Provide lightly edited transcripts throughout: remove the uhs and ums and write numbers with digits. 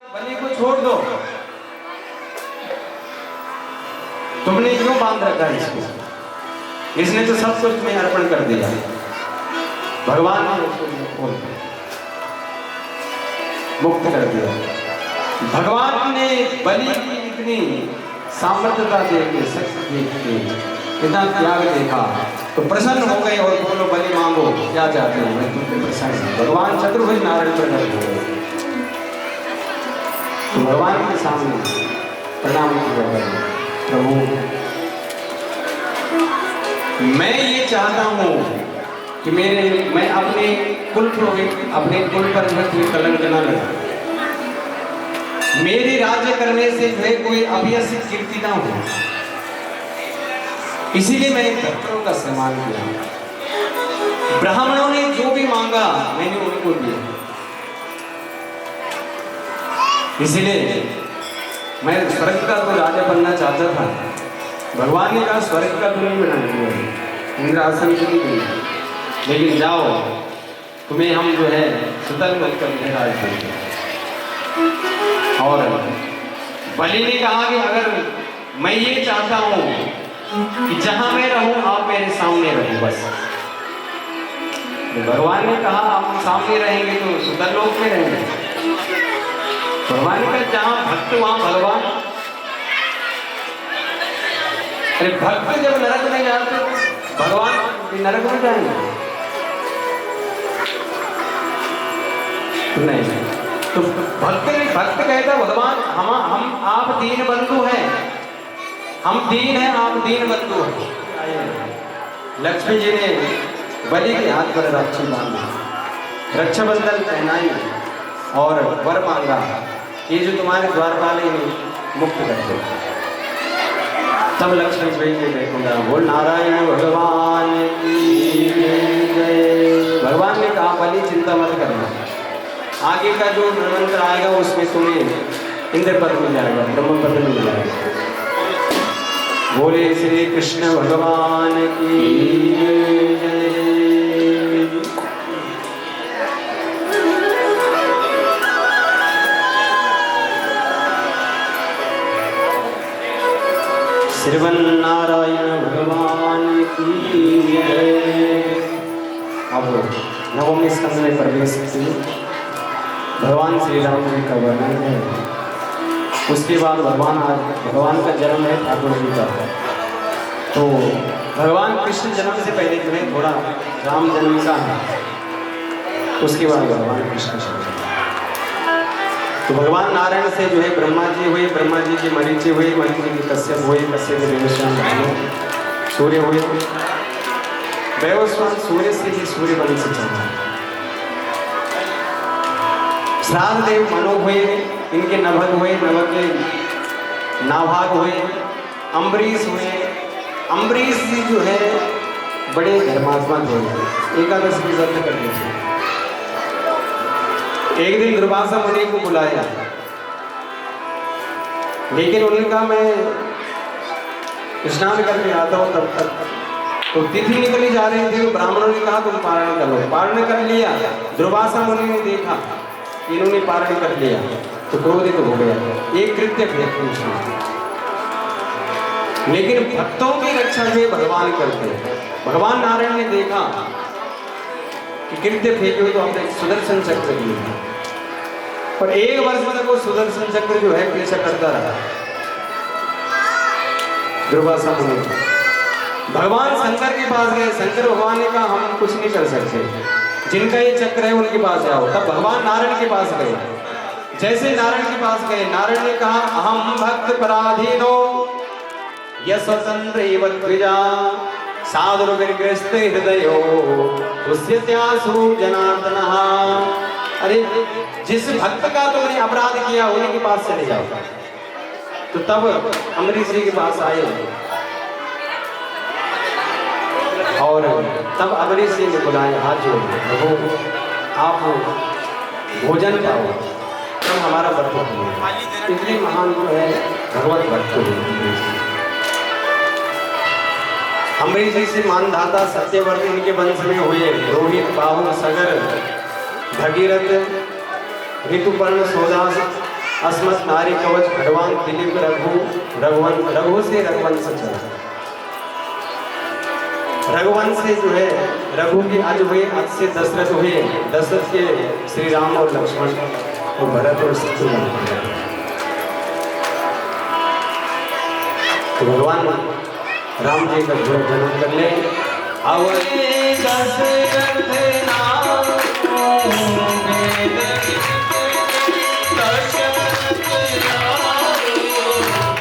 बलि को छोड़ दो, तुमने क्यों बांध रखा है इसको? इसने तो सब कुछ में अर्पण कर दिया। भगवान ने उसको मुक्त कर दिया। भगवान ने बलि की इतनी सामर्थ्यता देख के, शक्ति देख के, इतना त्याग देखा तो प्रसन्न हो गए और बोलो बलि मांगो, क्या चाहते हो? मैं तुमसे प्रसन्न हूं। भगवान चतुर्भुज नारायण प्रकट हो गए तो भगवान के सामने प्रणाम किया, प्रभु मैं ये चाहता हूँ कि मैं अपने कुल पुरोहित, अपने कुल पर कोई कलंक न लगा, मेरे राज्य करने से जो है कोई अभियस कीर्ति ना हो, इसीलिए मैंने भक्तों का सम्मान किया। ब्राह्मणों ने जो भी मांगा मैंने उनको दिया, इसीलिए मैं स्वर्ग का तो राजा बनना चाहता था। भगवान ने कहा स्वर्ग का तो नहीं बनाना, इंद्रासन की नहीं बना, लेकिन जाओ तुम्हें हम जो है सुतल मत कर राज देंगे। और बलि ने कहा कि अगर मैं ये चाहता हूं कि जहां मैं रहूं आप मेरे सामने रहो बस। भगवान ने कहा आप सामने रहेंगे तो सुतल लोक में रहेंगे। भगवान का जहां भक्त वहां भगवान। अरे भक्त जब नरक में जाते भगवान नरक में जाएंगे? नहीं, तो भक्त कहता भगवान हम आप दीन बंधु हैं, हम दीन हैं, आप दीन बंधु हैं। लक्ष्मी जी ने बलि के हाथ पर राखी बांधी, रक्षाबंधन पहनाई और वर मांगा, ये जो तुम्हारे द्वारपाल मुक्त कर दो। तब लक्ष्मी जी ने देखूंगा बोल नारायण भगवान की जय। भगवान ने कहा बलि चिंता मत करना, आगे का जो मंत्र आएगा उसमें तुम्हें इंद्र पद मिल जाएगा, ब्रह्म पद मिल जाएगा। बोले श्री कृष्ण भगवान की जय। श्रीमन्नारायण भगवान की जय। अब नवमी स्कंद में प्रवेश किए। भगवान श्री राम जी का वर्णन है, उसके बाद भगवान का जन्म है ठाकुर जी का। तो भगवान कृष्ण जन्म से पहले जो है थोड़ा राम जन्म का है, उसके बाद भगवान कृष्ण जन्म। तो भगवान नारायण से जो है ब्रह्मा जी हुए, ब्रह्मा जी के मरीचि हुए, मरीचि के कश्यप हुए, कश्यप के वैवस्वत, सूर्य हुए, वैवस्वत सूर्य से ही सूर्य वंश चला। श्राद्ध देव मनु हुए, इनके नभग हुए, नभग के नाभाग हुए, अम्बरीश हुए। अम्बरीश जी जो है बड़े धर्मात्मा थे, एकादश की व्रत करते थे। एक दिन दुर्वासा मुनि को बुलाया, लेकिन उन्होंने कहा मैं स्नान करके आता हूँ तब तक। तो तिथि निकली जा रही थी, तो ब्राह्मणों ने कहा तुम पारण कर लो। पारण कर लिया। दुर्वासा मुनि ने देखा इन्होंने पारण कर लिया तो क्रोधित हो गया, एक कृत्य फेंक। लेकिन भक्तों की रक्षा जो भगवान करते हैं। भगवान नारायण ने देखा कि कृत्य फेंके तो हमने सुदर्शन चक्र लिया, और एक वर्ष तक वो सुदर्शन चक्र जो है पीछा करता रहा दुर्वासा मुनि। भगवान शंकर के पास गए, शंकर भगवान ने कहा हम कुछ नहीं कर सकते, जिनका ये चक्र है उनके पास जाओ। तब भगवान नारायण के पास गए। जैसे नारायण के पास गए, नारायण ने कहा अहम भक्त पराधीनो यस्वतंत्र द्विजा साधुर्विग्रस्त हृदयो उस्यत्यासु जनार्दनः। अरे जिस भक्त का तुमने अपराध किया उन्हीं के पास चले जाओ। तो तब अम्बरीश जी के पास आए और तब अम्बरीश जी ने बुलाया, हाथ जोड़ प्रभु आप भोजन पाओ, तब हमारा व्रत हुआ। इतने महान जो है भगवत भक्त हुए। अम्बरीश जी से मानधाता सत्यव्रत इनके वंश में हुए। रोहित, बाहु, सगर, भगीरथ, ऋतुपर्ण, सोदास, अस्मत् नारी कवच भगवान दिलीप रघु से रघुवंश चला। रघुवंश से जो है रघु के आज हुए, आज से दशरथ हुए, दशरथ के श्री राम और लक्ष्मण और भरत और शत्रुघ्न। तो भगवान राम जी का जो जन्म कर ले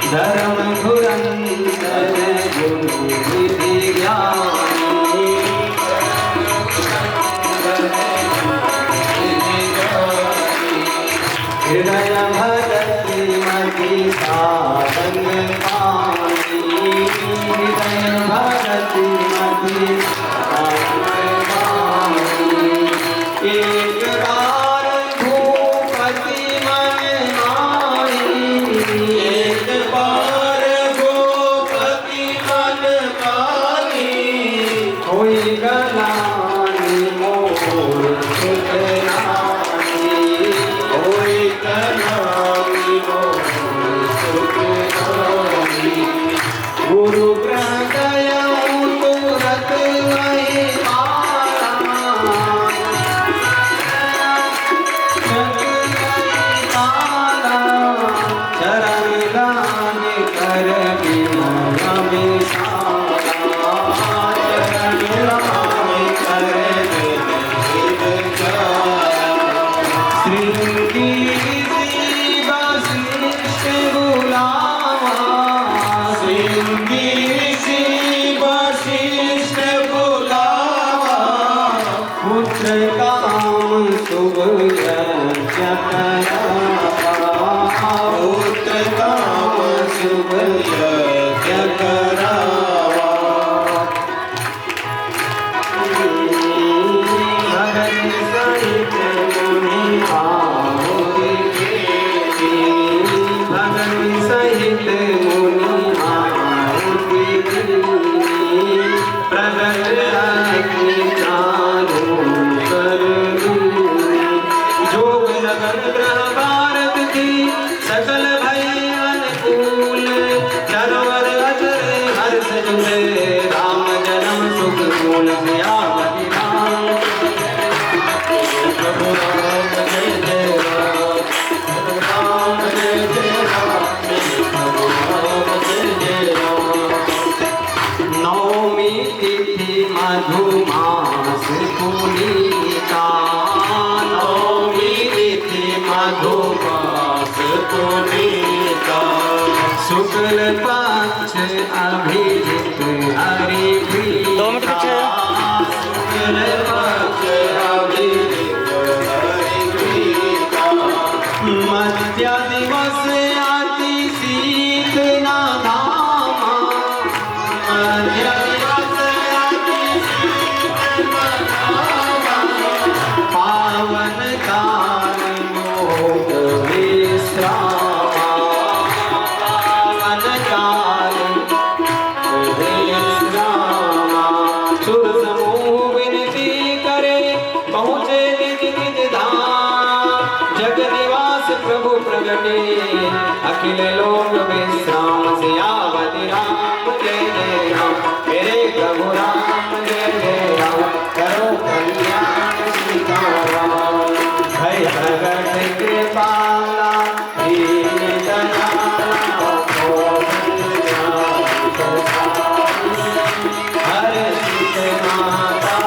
धर्म धुरंधर गुरु ज्ञानी हृदय भरती मति साधन पानी, हृदय भरती मति साधन पानी। एक बार भूपति मन माही, एक बार भूपति मन माही, कोई गलानी मोर सुखरानी, कोई गलानी मोर सुखरानी। गुरु ग्रह गया तुरंत वही शुक्ल पक्ष अभिजित हरि प्रीता, शुक्ल पक्ष अभिजित हरि प्रीता। मध्य दिवस अति शीत न धामा, मध्य दिवस अति शीत न धामा। पावन काल मोद विश्राम, प्रभु प्रगटे अखिल लोक विश्राम। सियावति राम जय जय राम, मेरे प्रभु राम जय जय राम। करो कल्याण सीताराम, भय प्रगट कृपाला दीन दयाला। हर सीत माता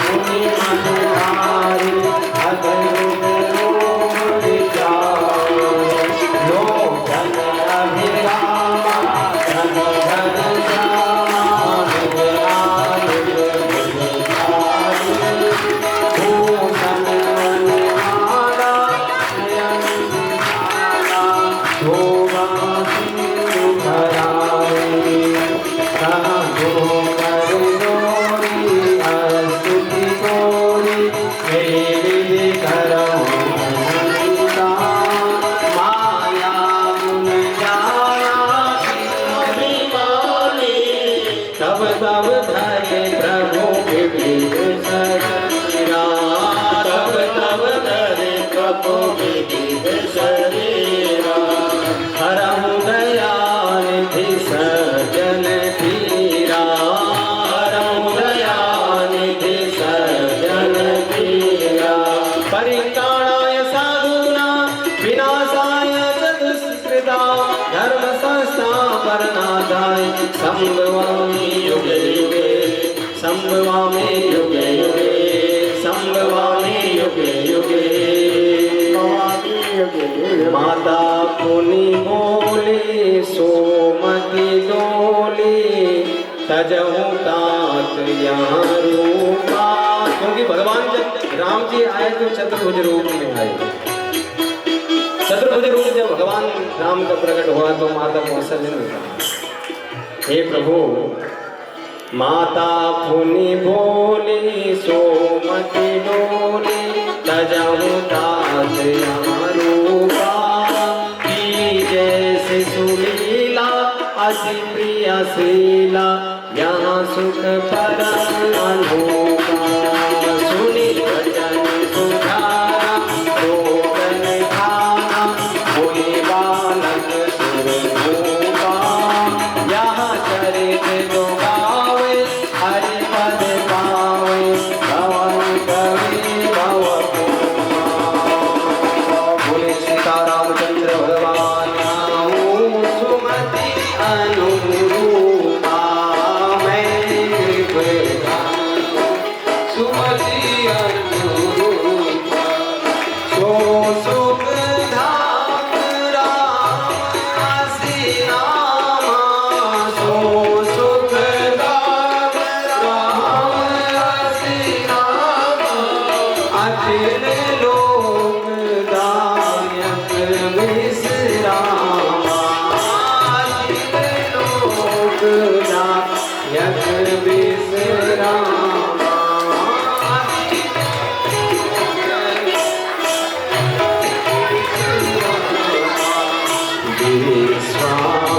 मुनि मनोहारी, सुशीला धर्म संस्थापनार्थाय संभवामि युगे युगे संभवामि युगे युगे संभवामि युगे युगे माता पुनि बोली सोमति डोली तजहु तात यहाँ रूपा। क्योंकि भगवान जब राम जी आए तो चतुर्भुज रूप में आए। चतुर्भुज रूप जब भगवान राम का प्रकट हुआ तो माता कौशल्या ने कहा, हे प्रभु माता पुनि बोली सोमति डोली तजहु तात यहाँ रूपा। की जैसे सुलीला अति प्रिय शीला यहाँ सुख परम अनूपा। सुनि भजन सुधारा रोगन खाना कोई बालक सुरभूपा। यहाँ चरित जो गावे हरि पद पावे भवन कवि भव बोले सीतारामचंद्र भगवान सुमति अनुरूपा। सुमति अनुरूपा सो सुख धाम राम सीनामा सो सुख धाम राम सीनामा अखिल लोक दायक विश्रामा अखिल लोक दायक विश्रामा।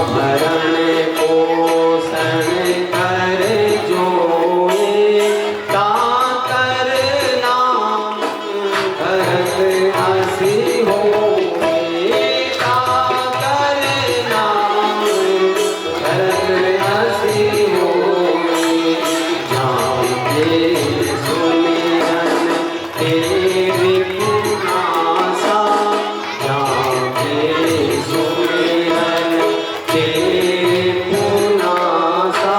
भरण पोषण कर जोए ताकर नाम भरत हसी होए ताकर नाम भरत हसी होए। जाम के सुमिरन तेरे पुनासा जाम के सुमिरन तेरे पुनासा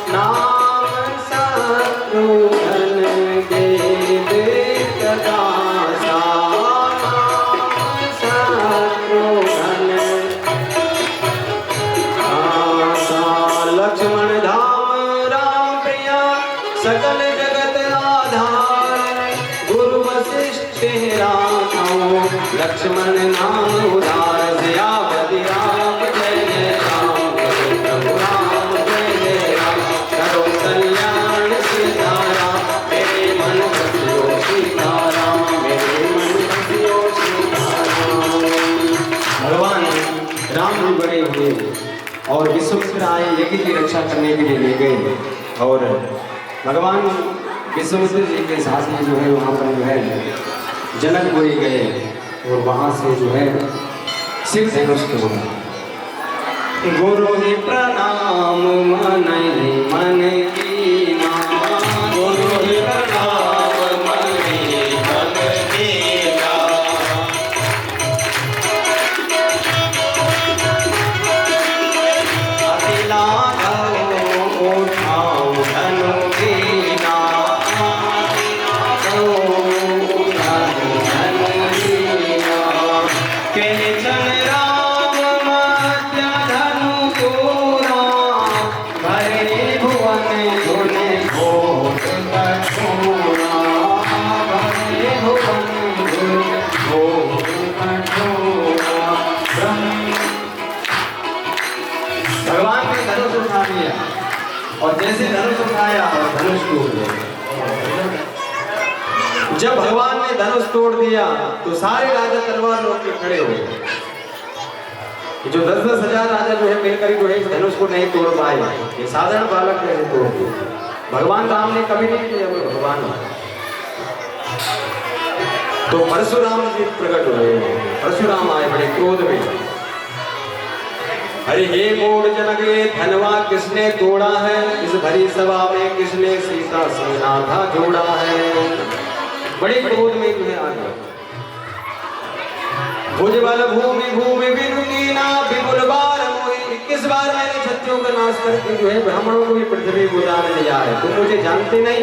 नाम शत्रुघ्न देव प्रकाशा नाम शत्रुघ्न आशा। लक्ष्मण धाम राम प्रिया सकल जगत आधार गुरु वशिष्ठ राम लक्ष्मण नाम उदार सियापति राम जय जय राम प्रभु राम जय जय राम करो कल्याण सीताराम मेरे मन बसियो सीताराम मेरे मन बसियो सीताराम। भगवान राम जी बड़े हुए और विश्वामित्र आए यज्ञ की रक्षा करने के लिए ले गए और भगवान विश्वामित्र जी के साथ में जो है वहाँ पर जो है जनकपुरी गए और वहाँ से जो है शिव धनुष को गुरु ही प्रणाम मन ही मन की नाम गुरु ही प्रणाम मन ही मन की अतिला उठाओ धनु की भगवान ने धनुष उठा लिया और जैसे धनुष उठाया और धनुष टूट गया। जब भगवान ने धनुष तोड़ दिया तो सारे राजा तलवार रोक के खड़े हो गए। जो 10-10 हजार राजा जो है मिलकर जो है इस धनुष को नहीं तोड़ पाए। ये साधारण बालक कैसे तोड़ दिए? भगवान राम ने कभी नहीं किया। भगवान तो परशुराम जी प्रकट हुए। परशुराम आए बड़े क्रोध में। अरे हे मूढ़ जनके धनवा किसने तोड़ा है? इस भरी सभा में किसने सीता से नाथा जोड़ा है? बड़े क्रोध में तुम्हें आ गए। भुजबल भूमि भूमि विनुकीना विपुल बार मोहि। 21 बार मैंने क्षत्रियों का नाश करके जो है ब्राह्मणों को भी पृथ्वी को उतारने जा रहे। तुम मुझे जानते नहीं,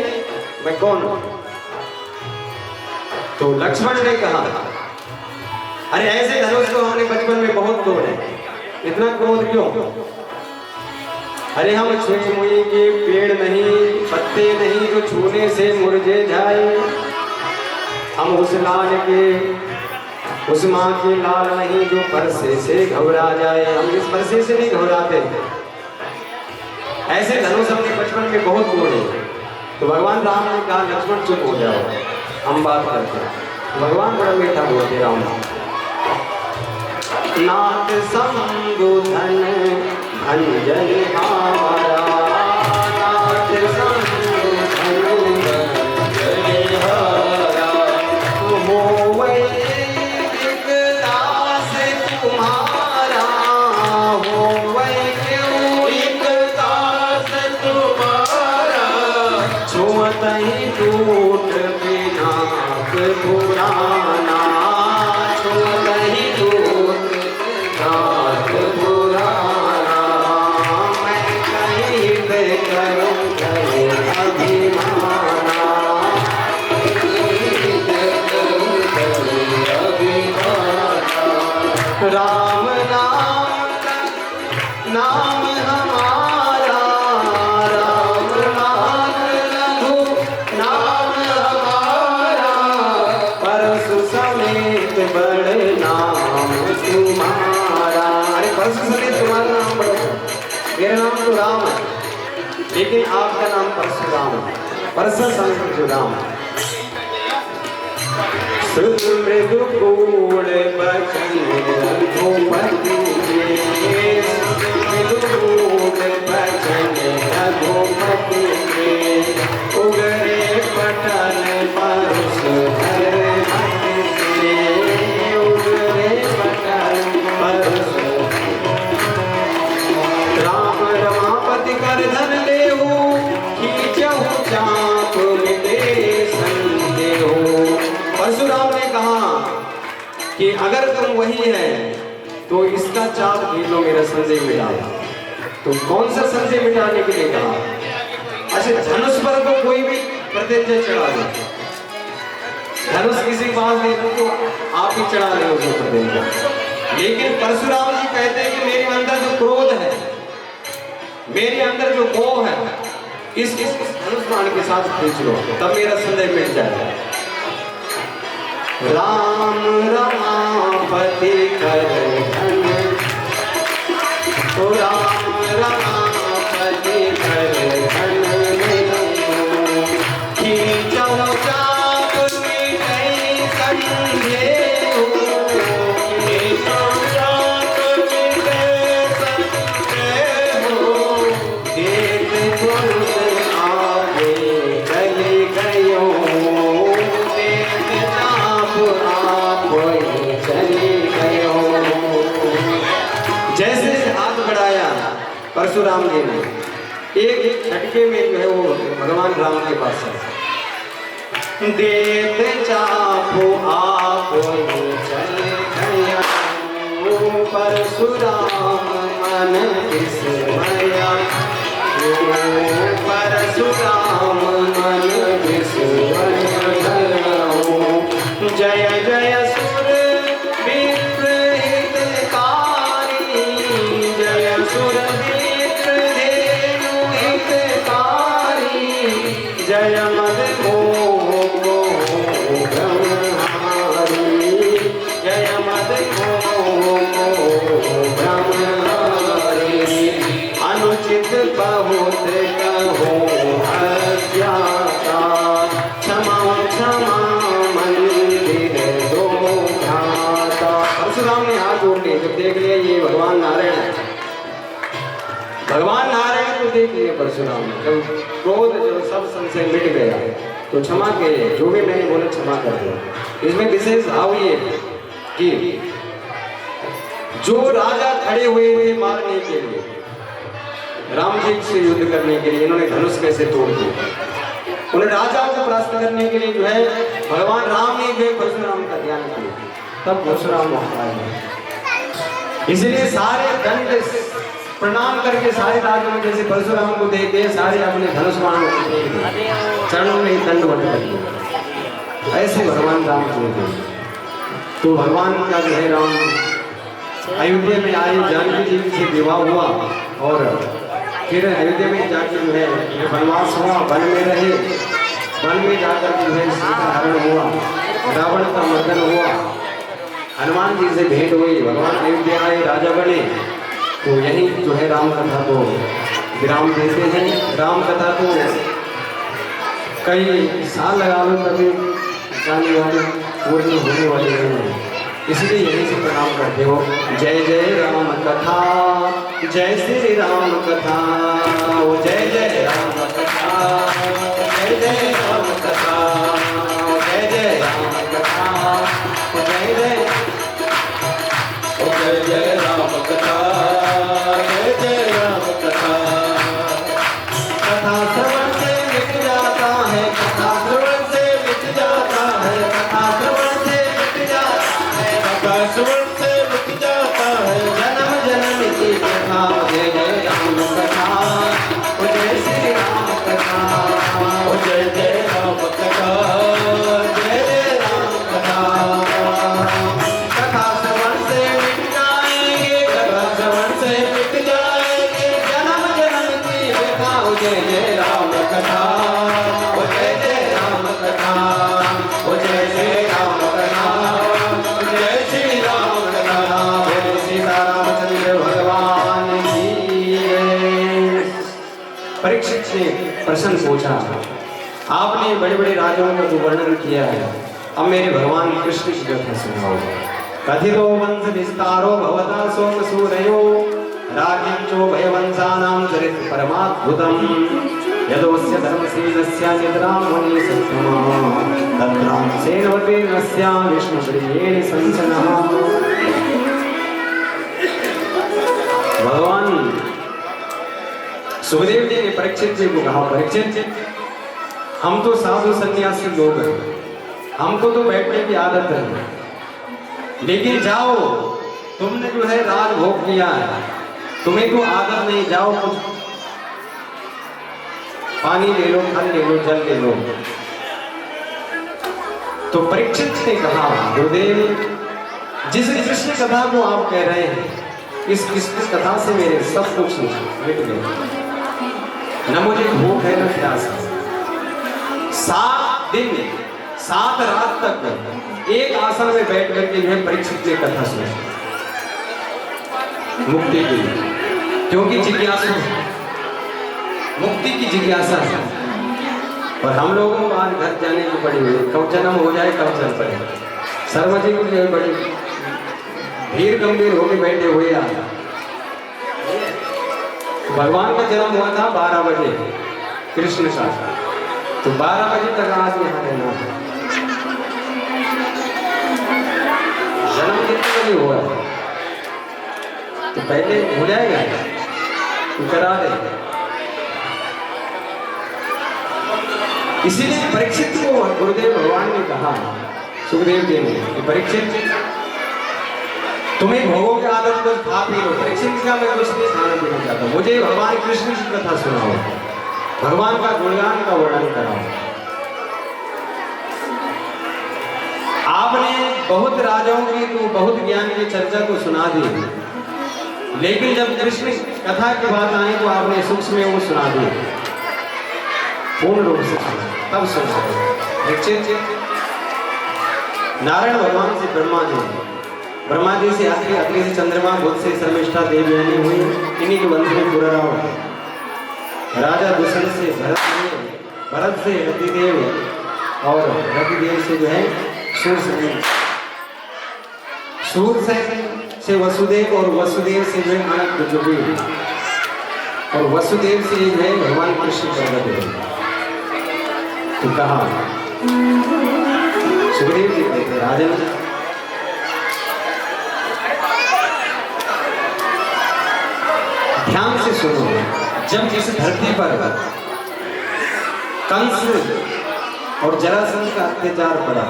मैं कौन हूं? तो लक्ष्मण ने कहा, अरे ऐसे धनुष तो हमने बचपन में बहुत तोड़े, इतना क्रोध क्यों? अरे हम छुई मुई के पेड़ नहीं, पत्ते नहीं जो छूने से मुरझे जाए। हम उस लाल के, उस माँ के लाल नहीं जो परसे से घबरा जाए। हम इस परसे से नहीं घबराते। ऐसे धनुष हमने बचपन में बहुत तोड़े। तो भगवान राम ने कहा, लक्ष्मण चुप हो जाओ, हम बात करते हैं। तो भगवान बड़ा मीठा बोलते राम, नाथ संगो धन अंजन हारा, नाथ संगो धन अंजन हारा। हो वैदिक दास तुम्हारा, हो वैदिक दास तुम्हारा। छुअत ही टूट विनाक पुराना, छुअत ही टूट विनाक पुराना। मैं कहीं पे करूं करूं अभिमाना, राम नाम नाम हमारा, राम नाम लघु नाम हमारा। परशु समेत बड़ नाम तुम्हारा। अरे परशु समेत तुम्हारा नाम बड़ा, मेरा नाम तो राम है, लेकिन आपका नाम परशुराम है। परशु समेत जो राम। श्रुत मृदु कूल बचन रघुपति के, मृदु कूल बचन रघुपति के। उगरे पटल परशुधर के, उगरे पटल परशुधर। राम रमापति कर धन लेहु, खींचहु चाप मिटे संदेहु। परशुराम ने कहा कि अगर तुम वही है तो इसका चाप खींच लो, मेरा संदेह मिटा। तो कौन सा संदेह मिटाने के लिए कहा? अच्छा, धनुष पर को कोई भी प्रतिज्ञा चढ़ा दो, धनुष किसी के पास नहीं तो आप ही चढ़ा रहे हो उसको प्रतिज्ञा। लेकिन परशुराम जी कहते हैं कि मेरे अंदर जो क्रोध है, मेरे अंदर जो मोह है, इस धनुष बाण के साथ खींच लो, तब मेरा संदेह मिट जाएगा। राम रमापति कर धन, तो राम रमापति कर धन खींचहु चाप मिटै संदेहु, खींचहु चाप मिटै संदेहु। देख तुरंत आगे चले गयो, जैसे हाथ बढ़ाया परशुराम जी ने, एक झटके में जो है वो भगवान राम के पास है। देत चापो आप चले गया, परशुराम मन विस्मया, परशुराम मन विस्मया। जय जय सुर विप्र हितकारी, जय सुर विप्र धेनु हितकारी। जय मद मोह ब्रह्महारी, जय मद मोह ब्रह्महारी। अनुचित बहुत कहो अज्ञाता, क्षमा क्षमा परशुराम ने हाथ जोड़ लिए। जब देख लिया ये भगवान नारायण है, भगवान नारायण को देख लिए परशुराम ने, जब क्रोध जो सब संशय मिट गया तो क्षमा के, जो भी मैंने बोला क्षमा कर दिया। इसमें विशेष भाव ये कि जो राजा खड़े हुए थे मारने के लिए, राम जी से युद्ध करने के लिए, इन्होंने धनुष कैसे तोड़ दिया, उन्हें राजाओं को परास्त करने के लिए जो है भगवान राम ने जो परशुराम का ध्यान किया। तब परशुराम वहां आए। इसलिए सारे दंड प्रणाम करके सारे राजों में जैसे परशुराम को देखे सारे अपने धनुष बाण चरणों में दंडवत कर दिए, ऐसे भगवान राम जी थे। तो भगवान का जो है राम अयोध्या में आए, जानकी जी से विवाह हुआ और फिर अयोध्या में जाकर जो है वनवास हुआ, वन में रहे, वन में जाकर जो है सीता हरण हुआ, रावण का मर्दन हुआ, हनुमान जी से भेंट हुई, भगवान अयोध्या आए, राजा बने। तो यही जो है राम कथा को विराम देते हैं। राम कथा को कई साल लगा लो कभी जाने वाले पूर्ण होने वाले नहीं, इसलिए यही से प्रणाम करते हो। जय जय राम कथा, जय श्री राम कथा, ओ जय जय राम कथा, जय जय राम कथा, जय जय राम कथा, जय जय, जय जय राम कथा, जय जय राम कथा। कथा श्रवण से मिट जाता है, कथा श्रवण से मिट जाता है, कथा श्रवण से मिट जाता है, कथा श्रवण से मिट जाता है, जन्म जन्म की कथा। जय जय राम कथा, ओ जय श्री राम कथा, ओ जय जय राम कथा, जय जय राम कथा। कथा श्रवण से मिट जाएंगे, कथा श्रवण से मिट जाएंगे, जन्म जन्म की कथा। ओ जय जय राम कथा, ओ जय जय राम कथा, ओ जय जय राम कथा, जय श्री राम कथा। बोलो सीता रामचंद्र भगवान की जय। परीक्षित ने प्रश्न पूछा, आपने बड़े बड़े राजाओं का जो वर्णन किया है, अब मेरे भगवान कृष्ण की कथा सुनाओ। कथितो वंश विस्तारो भवता सोम सूरयो, राज्ञो भयवंशानां चरित्र परमाद्भुतम्, यदोस्य धर्मसेनस्य निद्रां मुनि सत्तमः, तत्रां सेनवतेर्नस्य विष्णुप्रियेण संसनः। भगवान सुखदेव जी ने परीक्षित जी को कहा, परीक्षित हम तो साधु सन्यासी लोग हैं, हमको तो बैठने की आदत है, लेकिन जाओ तुमने जो है राज भोग किया है, तुम्हें तो आदत नहीं, जाओ कुछ पानी ले लो, फल ले लो, जल ले लो। तो परीक्षित ने कहा, गुरुदेव जिस कृष्ण कथा को आप कह रहे हैं, इस कृष्ण कथा से मेरे सब कुछ मिट गए, न मुझे भूख है न प्यास है। 7 दिन 7 रात तक एक आसन में बैठ करके जो है परीक्षित ने कथा सुनी मुक्ति की, क्योंकि जिज्ञासा, मुक्ति की जिज्ञासा है। और हम लोगों को आज घर जाने की पड़ी हुई, कब जन्म हो जाए कब चल पड़े। शर्मा जी को बड़ी भीड़ गंभीर होकर बैठे हुए आज। भगवान का जन्म हुआ था 12 बजे कृष्ण का, तो 12 बजे तक आज यहाँ रहना है। जन्म कितने बजे हुआ है तो पहले हो जाएगा, तो करा दे। इसीलिए परीक्षित को गुरुदेव भगवान ने कहा, सुखदेव जी ने, कि परीक्षित तुम्हें भोगों की आदत को खा पी लो। परीक्षित का मैं कुछ नहीं खाना पीना चाहता, मुझे भगवान कृष्ण की कथा सुनाओ, भगवान का गुणगान का वर्णन कराओ। आपने बहुत राजाओं की तो बहुत ज्ञान की चर्चा को सुना दी, लेकिन जब कृष्ण कथा की बात आई तो आपने सूक्ष्म में वो सुना दी, पूर्ण रूप से तब सुन सके। नारायण भगवान से ब्रह्मा जी से अत्रि, अत्रि से चंद्रमा, बुध से शर्मिष्ठा देवी हुई, इन्हीं के वंश में पूरा राजा दुष्यंत से भरत से रतिदेव, और रतिदेव से जो है सूर से वसुदेव, और वसुदेव से जो है अनंत जो भी, और वसुदेव से जो है भगवान कृष्ण प्रकट हुए। तो कहा सुखदेव जी कहते, राजन ध्यान से सुनो, जब इस धरती पर कंस और जरासंध का अत्याचार पड़ा,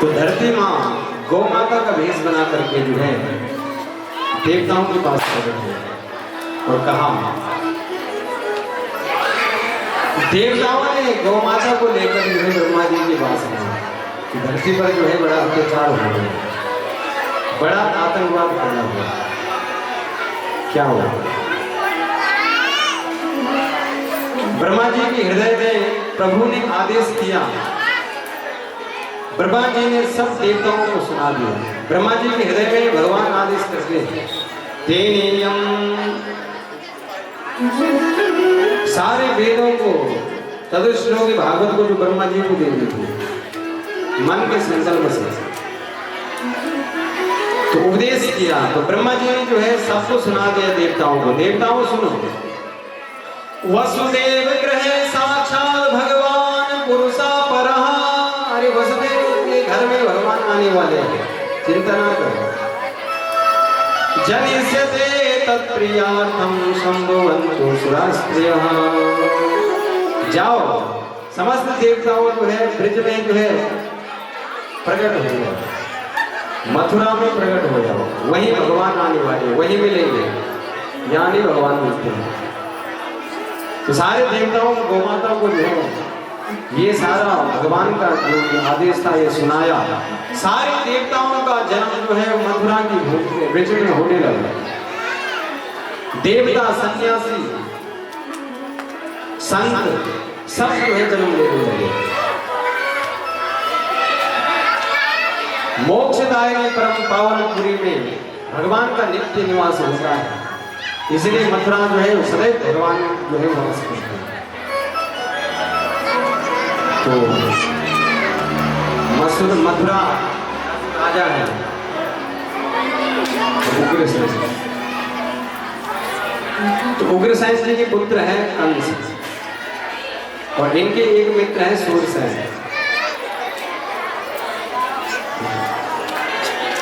तो धरती माँ गौ माता का भेष बना करके जो है देवताओं के पास प्रकट हुए और कहा, देवताओं ने गौ माता को लेकर जो है ब्रह्मा जी की बात सुनी। धरती पर जो है बड़ा अत्याचार हो गया, बड़ा आतंकवाद पैदा हुआ। क्या हुआ? ब्रह्मा जी के हृदय में प्रभु ने आदेश किया, ब्रह्मा जी ने सब देवताओं को सुना दिया। ब्रह्मा जी के हृदय में भगवान आदेश करते तेनेयम, सारे वेदों को तदुश्लोकी भागवत को जो ब्रह्मा जी को दे दी थी मन के संकल्प से, तो उपदेश किया। तो ब्रह्मा जी ने जो है सबको सुना दिया देवताओं को। देवताओं सुनो, वसुदेव गृहे साक्षात भगवान पुरुषा परः। अरे वसुदेव के घर में भगवान आने वाले हैं, चिंता ना करो। जनिष्यते तत्प्रियार्थम संभवन्तु सुरास्त्रियः। जाओ समस्त देवताओं जो है ब्रज में जो है प्रकट हो जाओ, मथुरा में प्रकट हो जाओ, वहीं भगवान आने वाले, वहीं मिलेंगे, यहाँ नहीं भगवान मिलते हैं। तो सारे देवताओं को, गौ माता को जो है ये सारा भगवान का जो आदेश था ये सुनाया। सारे देवताओं का जन्म जो है मथुरा की ब्रज में होने लगा। देवता, सन्यासी, संत सब जो है जन्म लेने लगे। मोक्षदायिनी परम पावनपुरी में भगवान का नित्य निवास होता है, इसलिए मथुरा जो है सदैव भगवान जो है वास करते हैं। तो मथुरा राजा है उग्रसेन। तो उग्रसेन जी के पुत्र हैं कंस, और इनके एक मित्र हैं सूरसेन।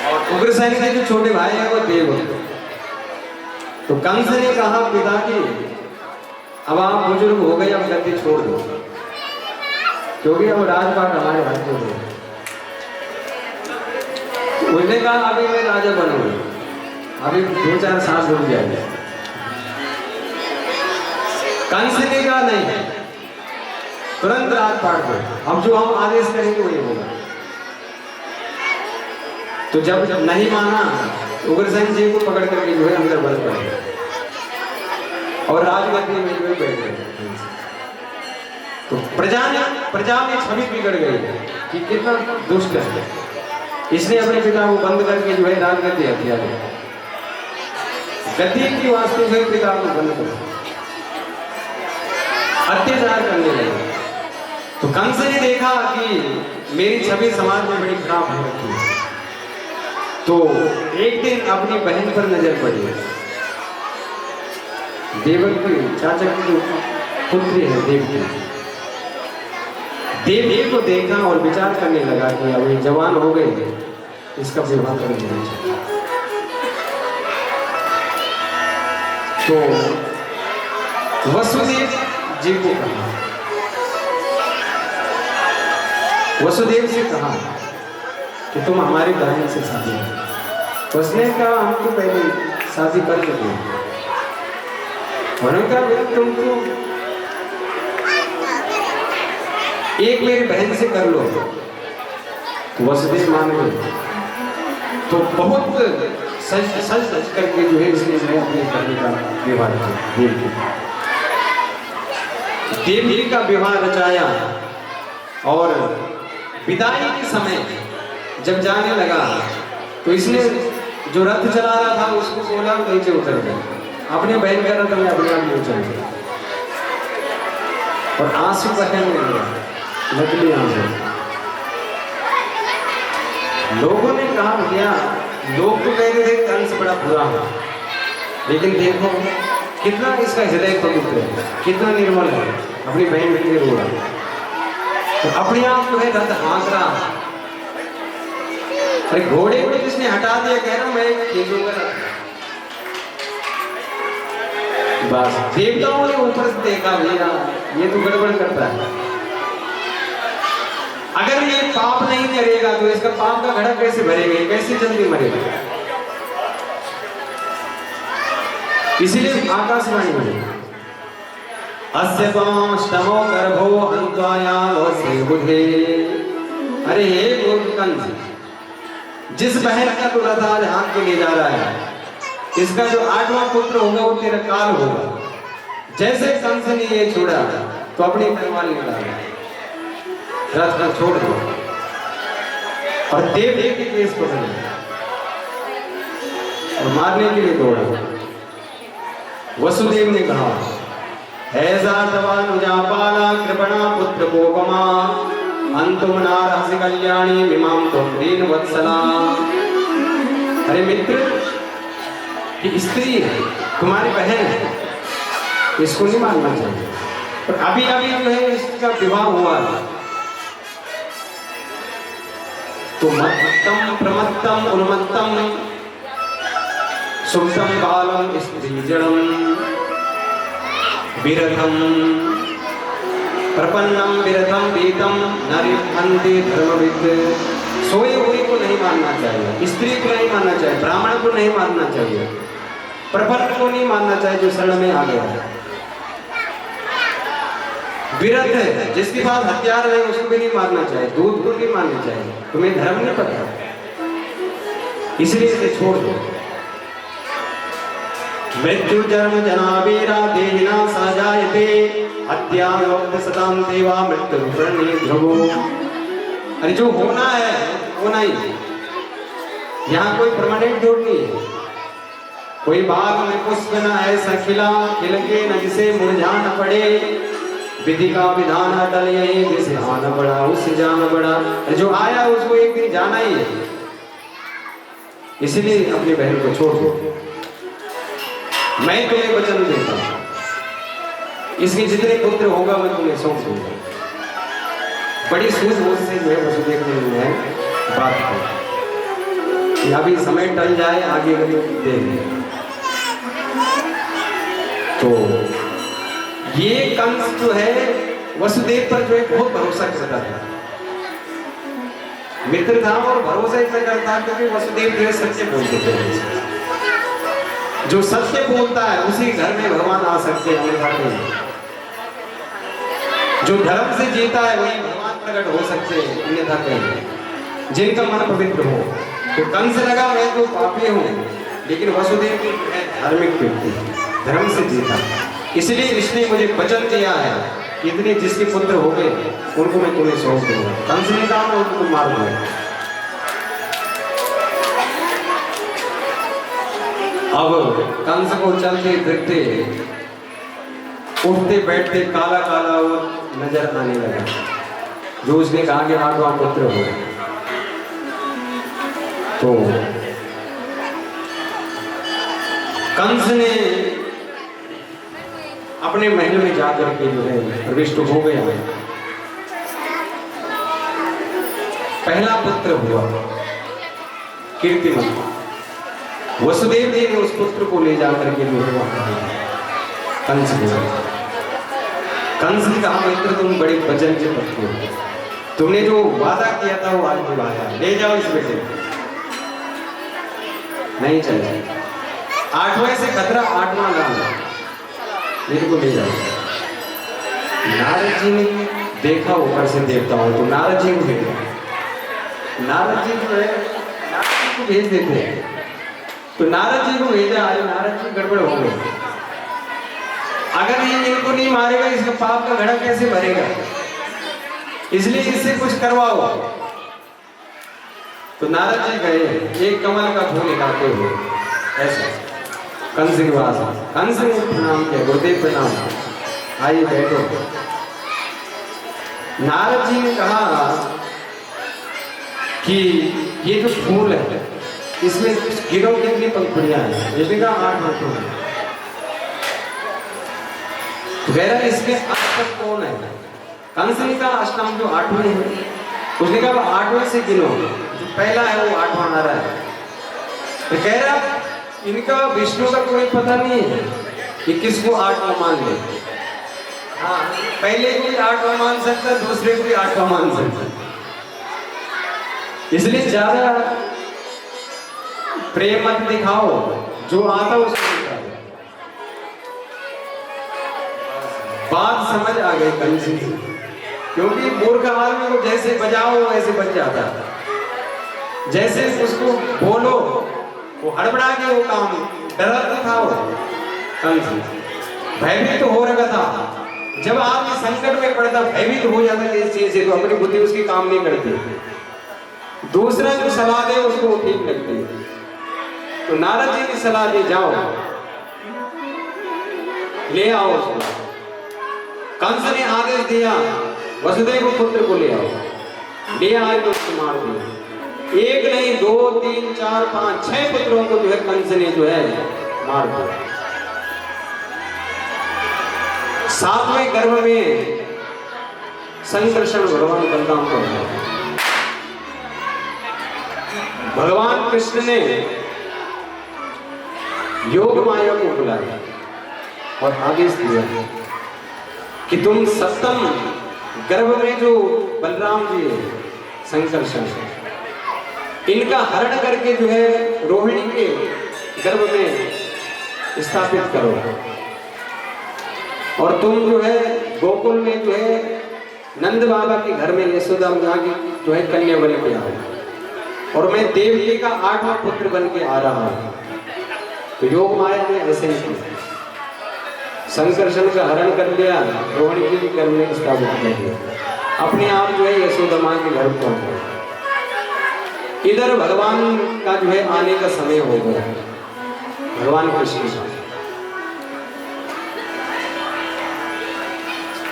और उग्रसेन के जो छोटे भाई हैं वो देवव्रत। तो कंस ने कहा, पिताजी अब आप बुजुर्ग हो गए, अब गद्दी छोड़ दो, क्योंकि अब राजपाट हमारे हाथ में है। उसने कहा अभी मैं राजा बनूंगा, अभी 2-4 साल रुक जाएंगे। कंस ने कहा नहीं, तुरंत राजपाट दो, अब जो हम आदेश करेंगे वही होगा। तो जब नहीं माना, उग्रसेन जी को पकड़ करके जो है अंदर बंद कर दिया और राजगद्दी में जो है बैठ गए। तो प्रजा में छवि बिगड़ गई कि कितना दुष्ट है, इसने अपने पिता को बंद करके जो है राजगद्दी हत्या दी। गद्दी की वास्ते से पिता को बंद कर अत्याचार करने लगे। तो कंस ने देखा कि मेरी छवि समाज में बड़ी खराब हो रखी है। तो एक दिन अपनी बहन पर नजर पड़ी, देवकी, चाचा की पुत्री है देवकी। देवकी को देखा और विचार करने लगा कि अब ये जवान हो गई, इसका विवाह कर देना चाहिए। तो वसुदेव जी को कहा, वसुदेव से कहा कि तुम हमारी बहन से शादी करो। उसने कहा हम तो पहले शादी कर चुके हैं। उन्होंने कहा तुमको एक मेरी बहन से कर लो। वसुदेव मान गए। तो बहुत सच करके जो है इसने अपने करने का विवाह रचा, देवकी का विवाह रचाया। और विदाई के समय जब जाने लगा तो इसने जो रथ चला रहा था उसको बोला नीचे उतर गया, अपने बहन का रथ में अपने आप नहीं उतर गया और आंसू बहने लगा, नकली आंसू। लोगों ने कहा भैया, लोग तो कहते थे कंस बड़ा बुरा है, लेकिन देखो कितना इसका हृदय पवित्र है, कितना निर्मल है, अपनी बहन के लिए रो रहा। तो अपने आप जो है रथ हाँक रहा है। अरे घोड़े को जिसने हटा दिया, कह रहा मैं खींचूंगा रथ। बस देवताओं ने ऊपर से देखा भैया ये तो गड़बड़ करता है। अगर ये पाप नहीं करेगा तो इसका पाप का घड़ा कैसे भरेगा, कैसे जल्दी मरेगा। इसीलिए आकाशवाणी में अस्य पांचतमो गर्भो हन्त्वायावसे बुधे। अरे हे गोपकंस, जिस बहन का तू रथ आज हाथ में ले जा रहा है, इसका जो 8वां पुत्र होगा वो तेरा काल होगा। जैसे कंस ने ये छोड़ा तो अपनी तलवार निकाला, रथ को छोड़ दो और देव के केस पकड़े और मारने के लिए दौड़ा। वसुदेव ने कहा, ऐसा तवानुजापाला कृपणा पुत्र गोपमा अंतुम नारहसि कल्याणी विमाम तुम दीन वत्सला। अरे मित्र, ये स्त्री है, तुम्हारी बहन है, इसको नहीं मानना चाहिए। पर अभी अभी जो है इसका विवाह हुआ है, तो मत्तम प्रमत्तम उन्मत्तम सुप्तम बालम स्त्री जड़म विरथम प्रपन्नम विरथम वीतम नरिहन्ति धर्मविद। सोए हुए को नहीं मानना चाहिए, स्त्री को नहीं मानना चाहिए, ब्राह्मण को नहीं मानना चाहिए, प्रपन्न को नहीं मानना चाहिए जो शरण में आ गया है। विरथ है, जिसके पास हथियार है उसको भी नहीं मारना चाहिए, दूध को नहीं मारना चाहिए। तुम्हें धर्म नहीं पता, इसलिए इसे छोड़ दो। मृत्यु जन्म जनावीरा देहिना साजायते हत्या वक्त सताम देवा मृत्यु प्रणि ध्रुवो। अरे जो होना है होना ही, यहाँ कोई परमानेंट जोड़ नहीं है। कोई बाग में पुष्प न ऐसा खिला खिलके न जिसे मुरझा न पड़े, विधि का विधान अटल यही जिसे आना पड़ा उससे जाना पड़ा। जो आया उसको एक दिन जाना ही है, इसलिए अपनी बहन को छोड़ दो। मैं तुम्हें वचन देता हूं, इसके जितने पुत्र होगा मैं तुम्हें सौंप दूंगा। बड़ी सूझबूझ से जो है वसुदेव ने बात की, अभी समय टल जाए आगे देंगे। तो ये कंस जो है वसुदेव पर जो है बहुत भरोसा करता था, मित्र था और भरोसा इसलिए करता क्योंकि वसुदेव जो है सच्चे बोलते थे। जो सत्य बोलता है उसी घर में भगवान आ सकते हैं, अन्यथा नहीं। जो धर्म से जीता है वही भगवान प्रकट हो सकते हैं, अन्यथा कहीं। जिनका मन पवित्र हो, तो कंस लगा मैं तो पापी हूं, लेकिन वसुदेव की धार्मिक व्यक्ति धर्म से जीता। इसलिए इसने मुझे वचन दिया है कि इतने जिसके पुत्र हो गए उनको मैं तुम्हें सौंप दूंगा। कंस ने कहा मैं उनको मार दूंगा। अब कंस को चलते फिरते उठते बैठते काला काला वो नजर आने लगा, जो उसने कहा कि 8वां पुत्र हो। तो कंस ने अपने महल में जाकर के जो है प्रविष्ट हो गया। पहला पुत्र हुआ कीर्तिमन। वसुदेव जी ने उस पुत्र को ले जाकर के जो है कंस को, कंस ने कहा मित्र तुम बड़े वचन के पत्नी हो, तुमने जो वादा किया था वो आज निभाया, ले जाओ इस बेटे। नहीं चले, 8वें से खतरा 8वां नाम मेरे को ले जाओ। नारद जी ने देखा ऊपर से देवता हो, तो नारद जी को भेजा। नारद जी जो है नारद जी को भेज देते हैं, तो नारद जी को भेजा। आज नारद जी गड़बड़ हो गई, अगर ये इनको नहीं मारेगा इसका पाप का घड़ा कैसे भरेगा, इसलिए इससे कुछ करवाओ। तो नारद जी गए एक कमल का फूल निकालते हुए ऐसा कंस के पास। कंस ने प्रणाम किया, गुरुदेव प्रणाम, आइए बैठो। नारद जी ने कहा कि ये जो फूल है इसमें गिरों कितनी पंखुड़ियां हैं, इसने कहा 8 पंखुड़ियां। वैरा इसमें अष्टम कौन है? कंस ने कहा अष्टम जो 8वें है। उसने कहा 8वें से गिनो, जो पहला है वो 8वां आ रहा है। तो कह रहा इनका विष्णु का कोई पता नहीं है कि किसको 8वां मान ले। हाँ, पहले कोई 8वां मान सकता, दूसरे कोई 8वां मान सकता, इसलिए ज्यादा प्रेम मत दिखाओ, जो आता उसको दिखाओ। बात समझ आ गई कंस की, क्योंकि मूर्ख आदमी को जैसे बजाओ वैसे बज जाता है, जैसे उसको बोलो वो हड़बड़ा के वो काम डरता था। वो कंस भयभीत हो रखा था। जब आदमी संकट में पड़ता भयभीत हो जाता है किसी चीज से, तो अपनी बुद्धि उसकी काम नहीं करती, दूसरा जो सलाह दे उसको ठीक लगती है। तो नारद जी की सलाह दी, जाओ ले आओ उसको। कंस ने आदेश दिया वसुदेव पुत्र को ले आओ, ले आए तो उसको मार दिया। एक नहीं, 2, 3, 4, 5, 6 पुत्रों को जो है कंस ने जो है मार दिया। 7वें गर्भ में संकर्षण भगवान बलराम को भगवान कृष्ण ने योग माया को बुलाया और आदेश दिया कि तुम सप्तम गर्भ में जो बलराम जी है संकर्षण, इनका हरण करके जो है रोहिणी के गर्भ में स्थापित करो, और तुम जो है गोकुल में जो है नंद बाबा के घर में यशोदा मैया की जो है कन्या बन के आओ, और मैं देवकी का 8वां पुत्र बन के आ रहा हूं। तो योग माया ने ऐसे ही किया, संकर्षण का हरण कर लिया, रोहिणी के घर में स्थापित कर दिया, अपने आप जो है यशोदा माया के घर पहुंच गए। इधर भगवान का जो है आने का समय हो गया, भगवान कृष्ण का।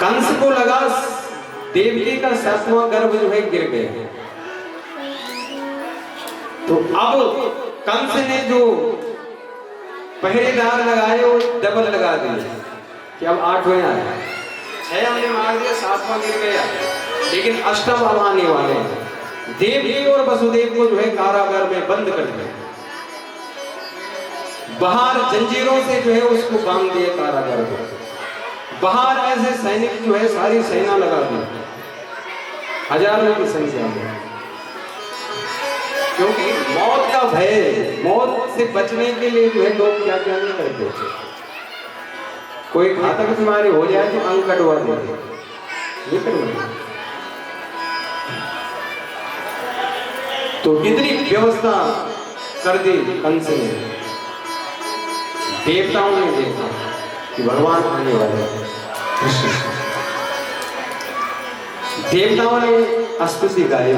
कंस को लगा देवकी का 7वां गर्भ जो है गिर गया, तो अब कंस ने जो पहरेदार लगाए वो डबल लगा दिए कि अब 8वें आया, 6 हमने मार दिया, 7वां गिर गया, लेकिन 8वां अब आने वाले हैं। देवकी और वसुदेव को जो है कारागार में बंद कर दिया, बाहर जंजीरों से जो है उसको बांध दिया कारागार में। बाहर ऐसे सैनिक जो है सारी सेना लगा दी, हजारों की संख्या में, क्योंकि मौत का भय, मौत से बचने के लिए जो है लोग क्या क्या नहीं करते। कोई घातक बीमारी हो जाए तो अंग कटवा देते, ये करवा। तो इतनी व्यवस्था कर दी कंस ने। देवताओं ने देखा कि भगवान आने वाले हैं, देवताओं ने स्तुति गाई।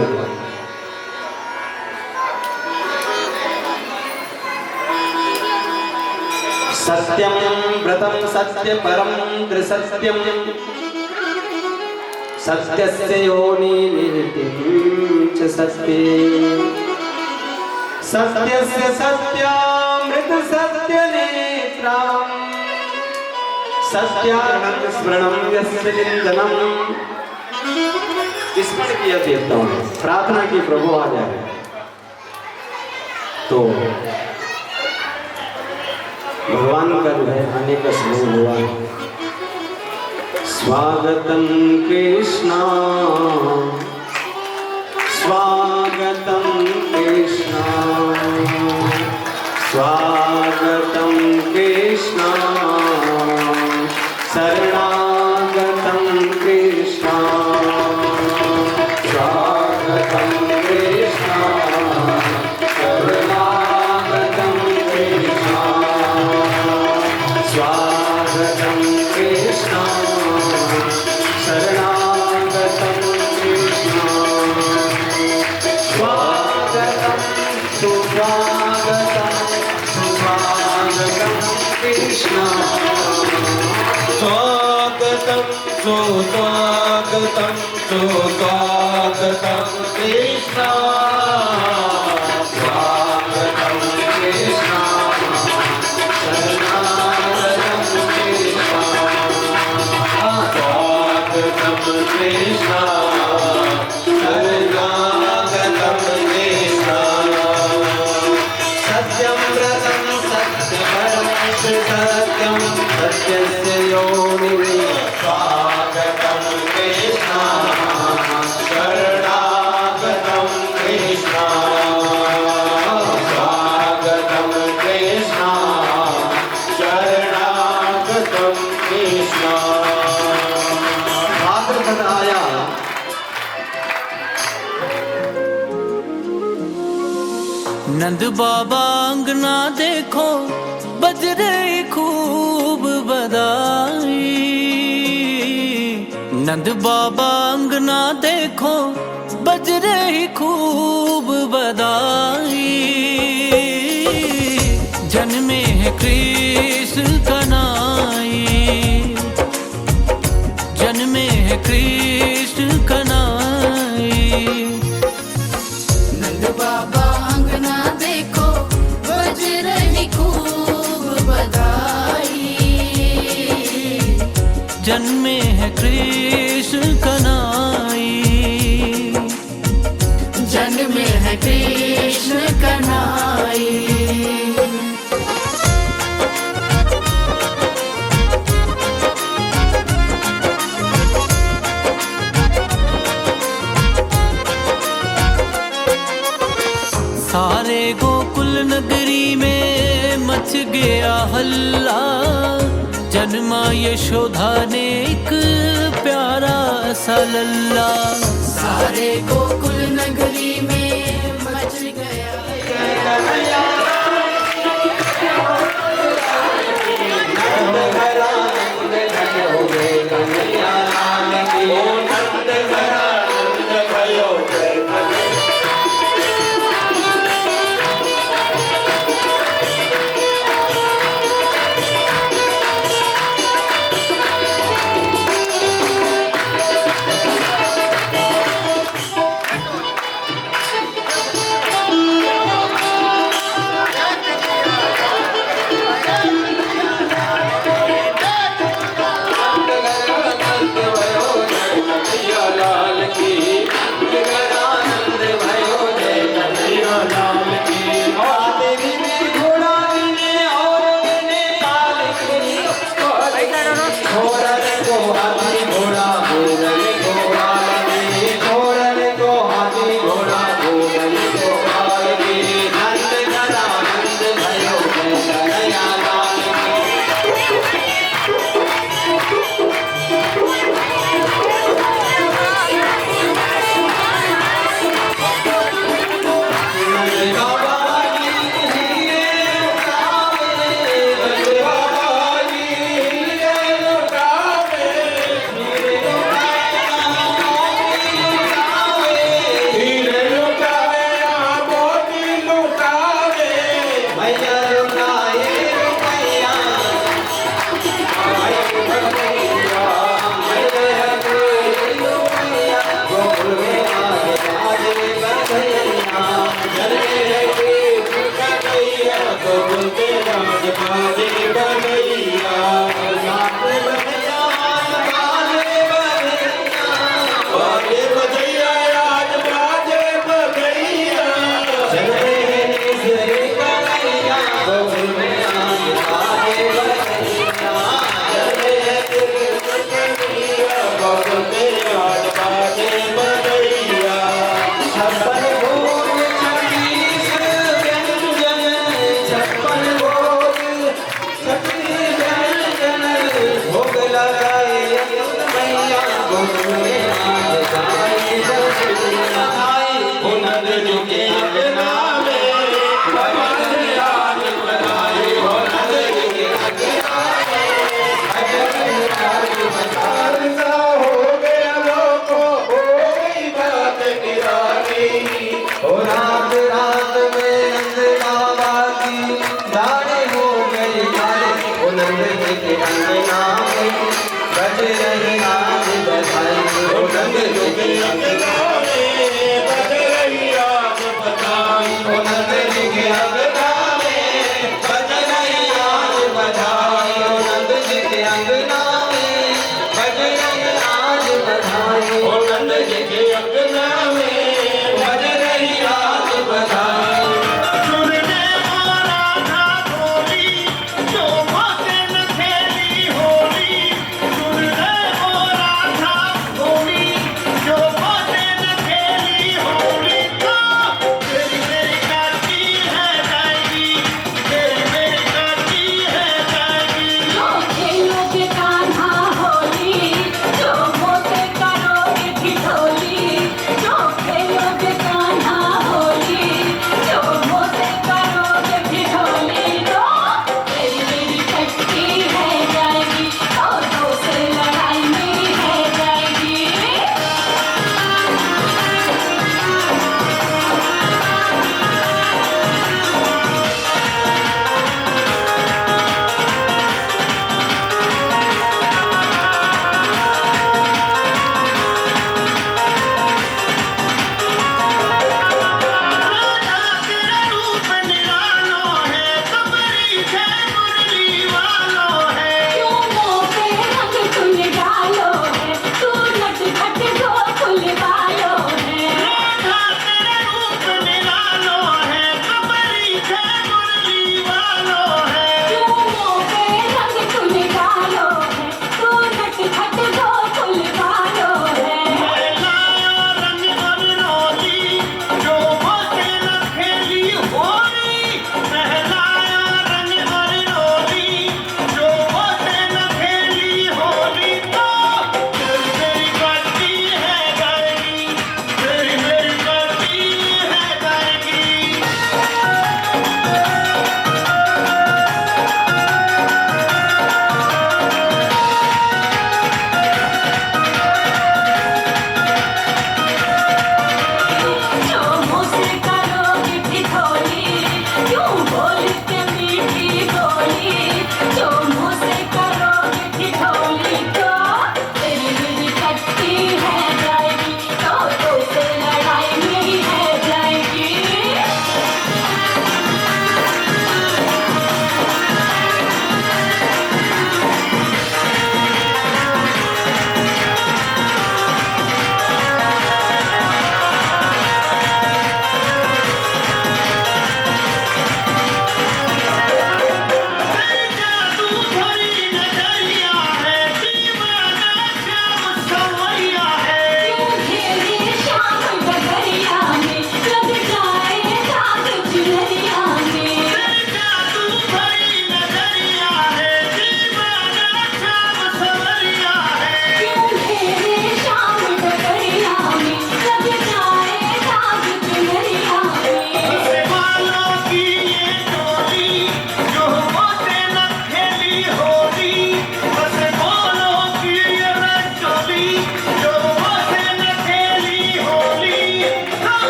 सत्यम व्रतम सत्य परम त्रिसत्यम, सत्यस्य योनि निहितं च सत्ये, सत्यस्य सत्यामृत सत्य नेत्रम्, सत्यानंद स्मरणम यस्य चिंतनम। स्मरण किया देवताओं ने, प्रार्थना की प्रभु आ जाए। तो भगवान का जो है आने का समय हुआ। स्वागतम कृष्णा, स्वागतम कृष्णा, स्वागतम कृष्णा, शरणागतम कृष्णा, स्वागतम कृष्णा, शरणागतम कृष्णा, स्वागतम कृष्णा, शरणागतम कृष्णा, स्वागतम सुस्वागतम सुस्वागतम कृष्णा, स्वागतम सुस्वागतम सुस्वागतम कृष्णा, स्वागतम कृष्णा, शरणागतम कृष्णा, स्वागतम कृष्णा, शरणागतम कृष्णा। सत्यम व्रतम सत्य परम सत्यम, सत्यस्य योनि, स्वागतम कृष्णा, शरणागतम कृष्णा, नंद बाबा अंगना देखो बज रही खूब बधाई। नंद बाबा अंगना देखो बज रही खूब बधाई। जन्मे है कृष्ण कन्हई, जन्मे है कृष्ण कन्हई। नंद बाबा अंगना देखो बज रही खूब बधाई। जन्मे है कृष्ण कन्हई, जन्मे है कृष्ण कन्हई। सारे गोकुल नगरी में मच गया हल्ला। जन्मा यशोदा ने एक प्यारा सा लल्ला। सारे गोकुल नगरी में मच गया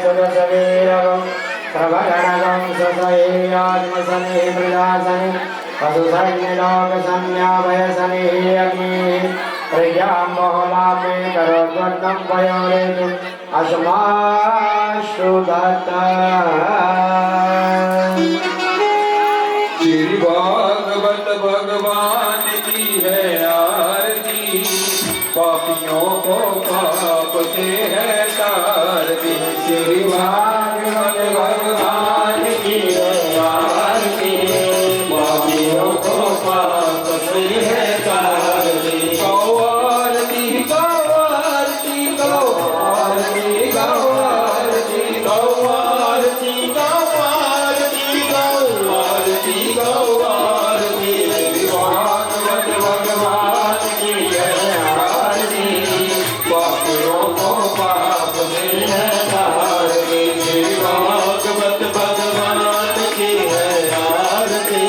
सुरसवीरवं प्रभगणगं सुसह्यात्मसने प्रजासने पशुसैन्यलोकसंज्ञाभयसने अग्निः प्रज्ञां मोहलापे करोद्वर्तं पयोरेतु अस्माश्रुदत्ता। श्री भागवत भगवान की है आरती, पापियों को पाप से है तारती। श्री भागवत भगवान की है आरती, पापियों को पाप से है तारती। गौ आरती गौ आरती गौ आरती गौ आरती गौ आरती गौ आरती गौ आरती गौ आरती। भागवत भगवान की है आरती, पापियों को पाप से है तारती। भागवत भगवान की है आरती,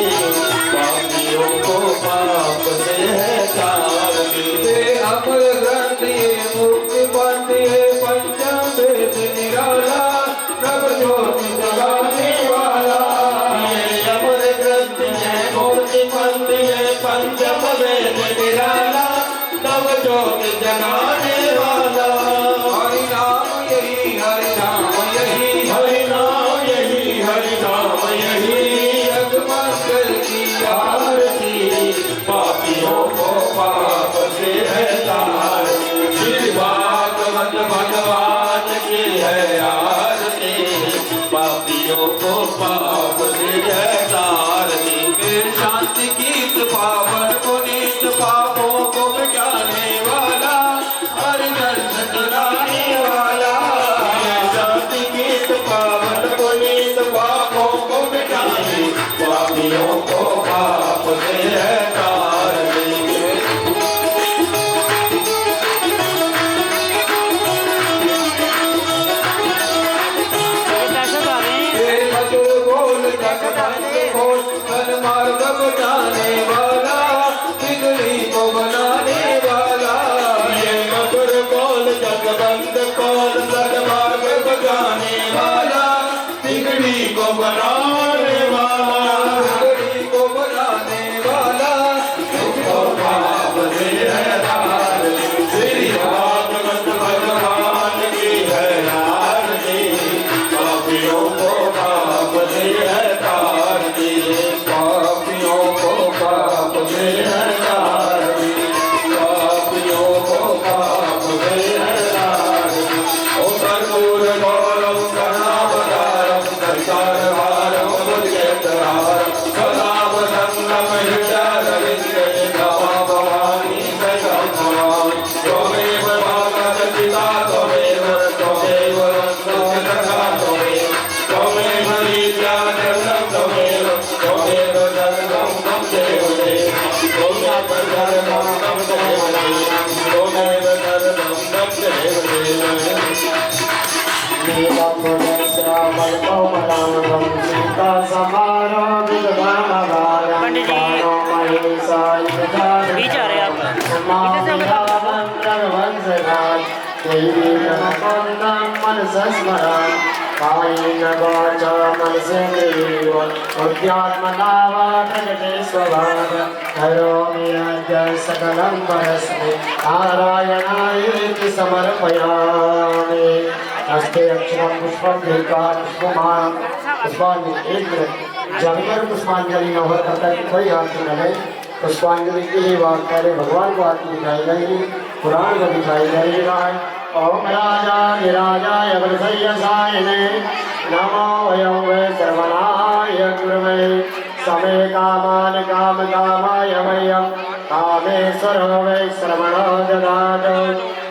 पापियों को पाप से है तारती। अमर ग्रंथ ये मुक्ति पंथ ये पंचम वेद निराला, प्रभ ज्योति जगाने वाला। ये अमर ग्रंथ है मुक्ति पंथ ये पंचम वेद निराला, प्रभ ज्योति जगाने वाला। हरि नाम यही हरि नाम यही हरि नाम यही हरि नाम यही। अगमंगल की आरती, पापियों को पाप से है तारती। श्री भागवत भगवान की है आरती, पापियों को पाप से है तारती। शांति गीत पावन पुनीत, पापों को मिटाने वाला, हरि दर्शन दिलाने वाला। शांति गीत पावन पुनीत, पापों को मिटाने, पापियों को पाप से है तारती। मार्ग बताने वाला, बिगड़ी को बनाने वाला। ये मधुर बोल जगबंद कौल, सदमार्ग बताने वाला, बिगड़ी को बनाने वाला। बिगड़ी को बनाने वाला, तुमको पाप से है तारती। श्री भागवत भगवान की है आरती, पापियों को पाप से है तारती। पापियों को पाप से है तारती, पापियों को पाप से है तारती। ओ कर्पूर गौरव करुणावतारम, संसारहारम भुजगेन्द्रहारम, सदा वसन्तं हृदयारविन्दे नमामि भवानी सदा भवानी। त्वमेव भागवत पिता त्वमेव त्वमेव सखा त्वमेव त्वमेव विद्याधरं त्वमेव त्वमेव धर्मं तं देव देव त्वमेव धर्मं तं देव देव त्वमेव धर्मं तं देव देव। नीलपुरश्यामलकोमलांगं सीतासमारं विद्वामगारं बीच आ रहे हैं आप। मनसस्मरन् कायेन वाचा मनसेन्द्रियैव बुद्ध्यात्मना वा प्रकृते स्वभाव करोमि यद्य सकलं परस्मै नारायणायेति समर्पयामि। हस्ते अक्षरं पुष्पं दीर्घा पुष्पमाला पुष्पांजलि। एक मिनट जब तक पुष्पांजलि न हो तब तक कोई आरती न ले। पुष्पांजलि के लिए बात करे भगवान को आरती दिखाई जाएगी, पुराण को दिखाई जाएगा। ओम राजाधिराजाय वृषयसायने नमो वयं वै सर्वनाय गुरवे समे कामानि कामकामाय वयं कामेश्वरो वै श्रवणो ददातु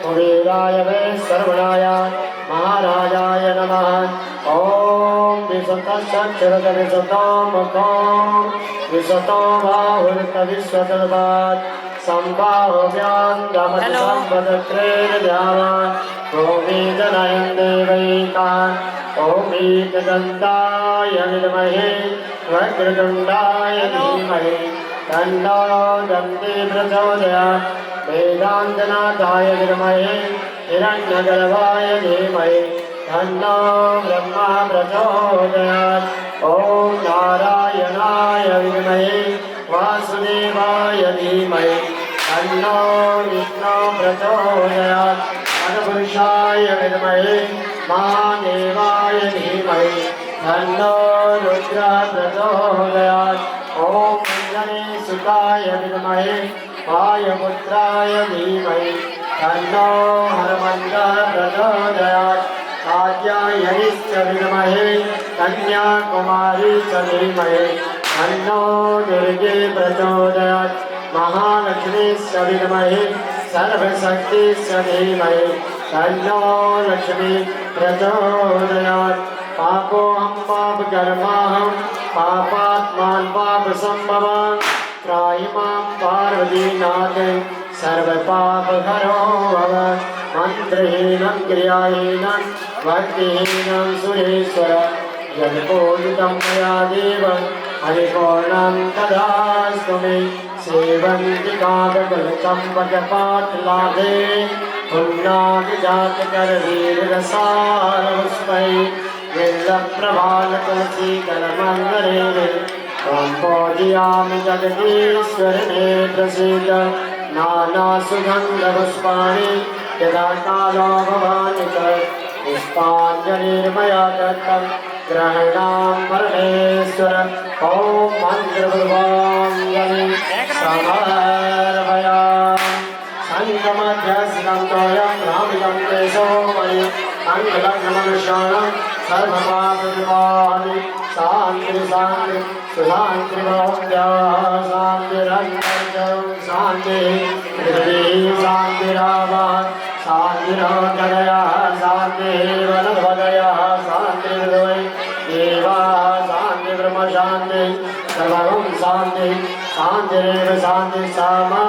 कुबेराय वै सर्वणाय महाराजाय नमः। ओम विशतश्चरद विशतो मुखो विशतो बाहुर्तविश्वतर्वात् संबाहुभ्यां दमसंपदत्रेर्द्यावान् गोपीजनयन् देवैकान्। ओमीकदन्ताय विद्महे वक्रतुण्डाय धीमहि तन्नो दन्ती प्रचोदयात्। वेदान्तनाथाय विद्महे हिरण्यगर्भाय धीमहि तन्नो ब्रह्मा प्रचोदयात् ॐ नारायणाय विद्महे वासुदेवाय धीमहि तन्नो विष्णु प्रचोदयात् तत्पुरुषाय विद्महे महादेवाय धीमहि तन्नो रुद्र प्रचोदयात् ॐ सुताय विद्महे वायुपुत्राय धीमहि तन्नो हनुमन्तः प्रचोदयात् कात्यायनीश्च विद्महे कन्याकुमारी च धीमहि तन्नो दुर्गे प्रचोदयात् महालक्ष्मीश्च विद्महे सर्वशक्तिश्च धीमहि तन्नो लक्ष्मी प्रचोदयात् पापोऽहं पापकर्माहं पापात्मान् पापसम्भवान् त्राहि मां पार्वतीनाथ सर्वपापहरो भव मन्त्रहीनं क्रियाहीनं भक्तिहीनं सुरेश्वर यत्पूजितं मया देव हरिपूर्णं तदास्तु मे सेवन्ति काककुलचम्पकपाटलाभे पुण्डाभिजातकरवीररसारपुष्पै विल्लप्रभालतुलसीकरमङ्गले त्वं पूजयामि जगदीश्वरने प्रसीद नानासुगन्धपुष्पाणि यदा कालो भवानि च पुष्पाञ्जलिर्मया दत्तं ग्रहणां परमेश्वर ॐ मन्त्रपुष्पाञ्जलि समर्पयामि सङ्गमध्यस्तं रामितं केशवमणि अङ्गलग्नमनुष्याणां सर्वपापविपानि शान्ति शान्ति सुशान्तिर्भवत्याः शान्तिरन्तर्जं शान्तिः पृथिवी शान्तिरावः शान्तिरोदयः शान्तिर्वनद्वदयः शान्तिर्वै देवाः शान्तिर्ब्रह्मशान्तिः सर्वं शान्तिः शान्तिरेव शान्तिः सामा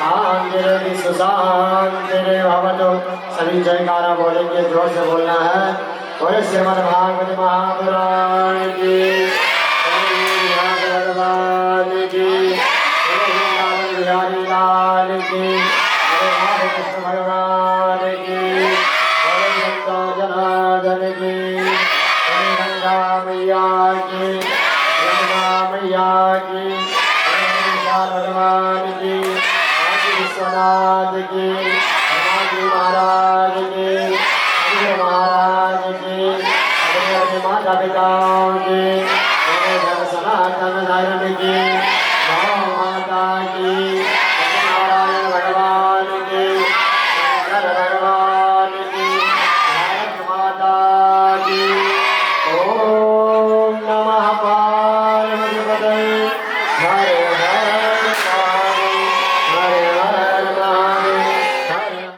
शांति सुशांतिर्भवतु। सभी जयकारा बोलेंगे, जोर से बोलना है। बोले श्रीमद् भागवत महापुराण की, भगवान की, बिहारी लाल की, राधे कृष्ण भगवान की, संता जनार्दन की, गंगा मैया की, यमुना मैया की, भगवान की, विश्वनाथ की।